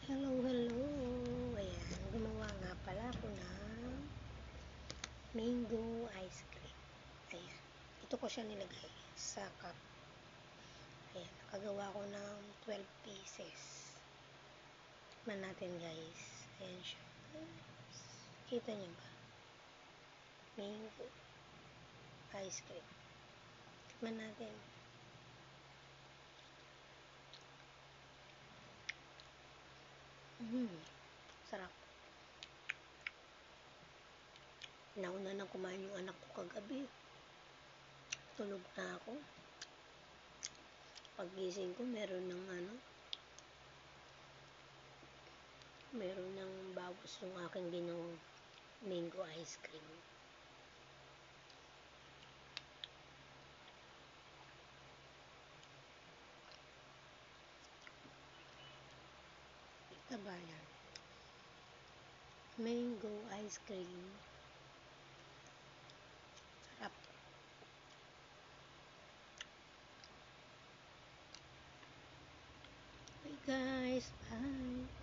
Hello, hello! Ayan, gumawa nga pala ako ng mango ice cream. Ayan, ito ko siya nilagay sa cup. Ayan, nakagawa ko ng 12 pieces. Tikman natin, guys. Ayan siya. Kita niyo ba? Mango ice cream. Tikman natin. Sarap. Nauna nang kumain yung anak ko kagabi. Tulog na ako. Paggising ko, meron ng bawas yung aking ginawang mango ice cream. Ito ba yan? Mango ice cream. Sarap. Bye guys. Bye.